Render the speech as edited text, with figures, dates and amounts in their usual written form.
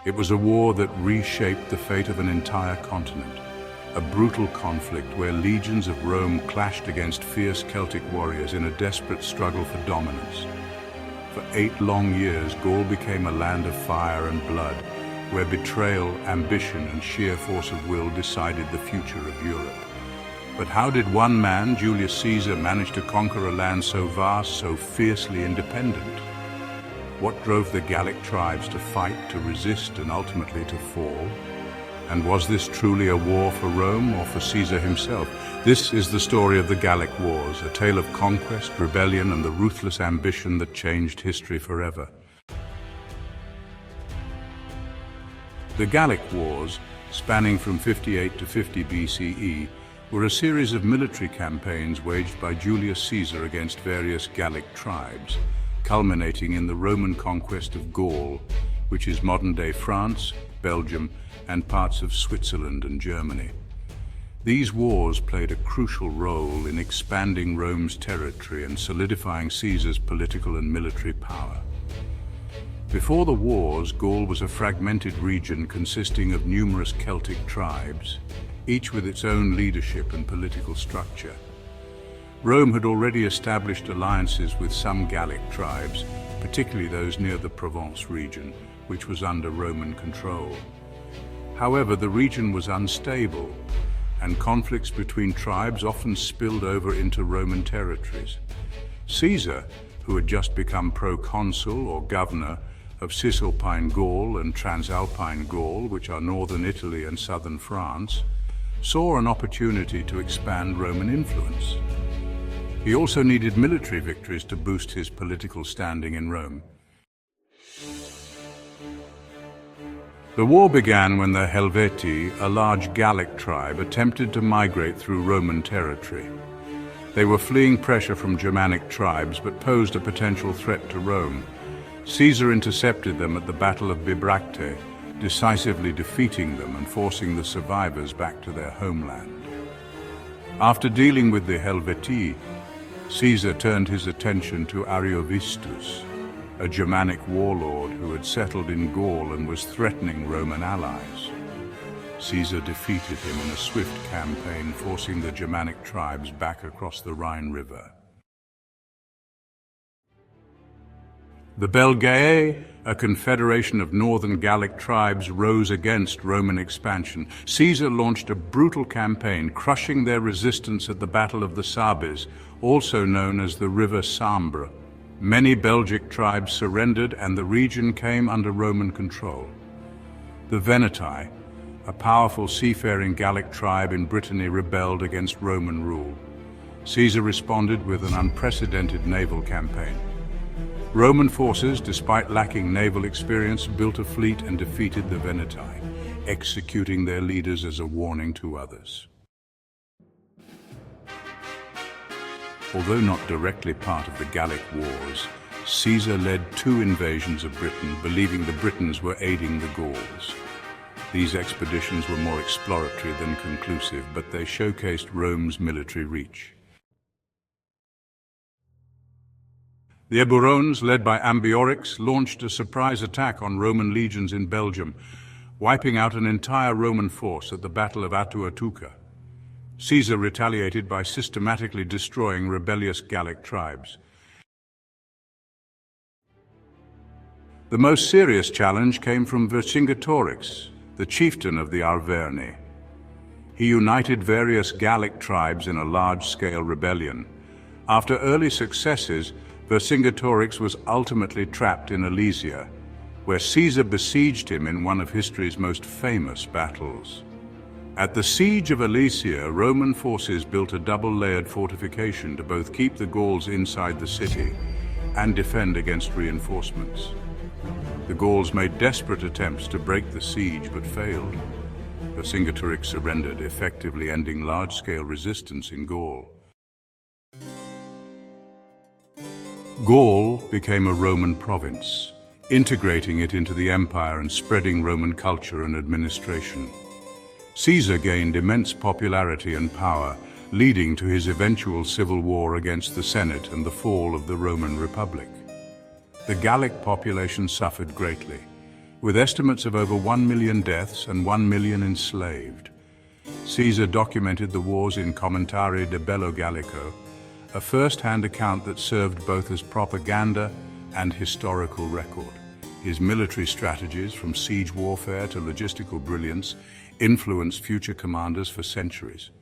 It was a war that reshaped the fate of an entire continent, a brutal conflict where legions of Rome clashed against fierce Celtic warriors in a desperate struggle for dominance. For 8 long years, Gaul became a land of fire and blood, where betrayal, ambition, and sheer force of will decided the future of Europe. But how did one man, Julius Caesar, manage to conquer a land so vast, so fiercely independent? What drove the Gallic tribes to fight, to resist, and ultimately to fall? And was this truly a war for Rome or for Caesar himself? This is the story of the Gallic Wars, a tale of conquest, rebellion, and the ruthless ambition that changed history forever. The Gallic Wars, spanning from 58 to 50 BCE, were a series of military campaigns waged by Julius Caesar against various Gallic tribes, culminating in the Roman conquest of Gaul, which is modern-day France, Belgium, and parts of Switzerland and Germany. These wars played a crucial role in expanding Rome's territory and solidifying Caesar's political and military power. Before the wars, Gaul was a fragmented region consisting of numerous Celtic tribes, each with its own leadership and political structure. Rome had already established alliances with some Gallic tribes, particularly those near the Provence region, which was under Roman control. However, the region was unstable, and conflicts between tribes often spilled over into Roman territories. Caesar, who had just become proconsul or governor of Cisalpine Gaul and Transalpine Gaul, which are northern Italy and southern France, saw an opportunity to expand Roman influence. He also needed military victories to boost his political standing in Rome. The war began when the Helvetii, a large Gallic tribe, attempted to migrate through Roman territory. They were fleeing pressure from Germanic tribes but posed a potential threat to Rome. Caesar intercepted them at the Battle of Bibracte, decisively defeating them and forcing the survivors back to their homeland. After dealing with the Helvetii, Caesar turned his attention to Ariovistus, a Germanic warlord who had settled in Gaul and was threatening Roman allies. Caesar defeated him in a swift campaign, forcing the Germanic tribes back across the Rhine River. The Belgae, a confederation of northern Gallic tribes, rose against Roman expansion. Caesar launched a brutal campaign, crushing their resistance at the Battle of the Sabes, also known as the River Sambre. Many Belgic tribes surrendered and the region came under Roman control. The Veneti, a powerful seafaring Gallic tribe in Brittany, rebelled against Roman rule. Caesar responded with an unprecedented naval campaign. Roman forces, despite lacking naval experience, built a fleet and defeated the Veneti, executing their leaders as a warning to others. Although not directly part of the Gallic Wars, Caesar led 2 invasions of Britain, believing the Britons were aiding the Gauls. These expeditions were more exploratory than conclusive, but they showcased Rome's military reach. The Eburones, led by Ambiorix, launched a surprise attack on Roman legions in Belgium, wiping out an entire Roman force at the Battle of Atuatuca. Caesar retaliated by systematically destroying rebellious Gallic tribes. The most serious challenge came from Vercingetorix, the chieftain of the Arverni. He united various Gallic tribes in a large-scale rebellion. After early successes, Vercingetorix was ultimately trapped in Alesia, where Caesar besieged him in one of history's most famous battles. At the Siege of Alesia, Roman forces built a double-layered fortification to both keep the Gauls inside the city and defend against reinforcements. The Gauls made desperate attempts to break the siege but failed. Vercingetorix surrendered, effectively ending large-scale resistance in Gaul. Gaul became a Roman province, integrating it into the empire and spreading Roman culture and administration. Caesar gained immense popularity and power, leading to his eventual civil war against the Senate and the fall of the Roman Republic. The Gallic population suffered greatly. with estimates of over 1 million deaths and 1 million enslaved. Caesar documented the wars in Commentari de Bello Gallico, a first-hand account that served both as propaganda and historical record. His military strategies, from siege warfare to logistical brilliance, influenced future commanders for centuries.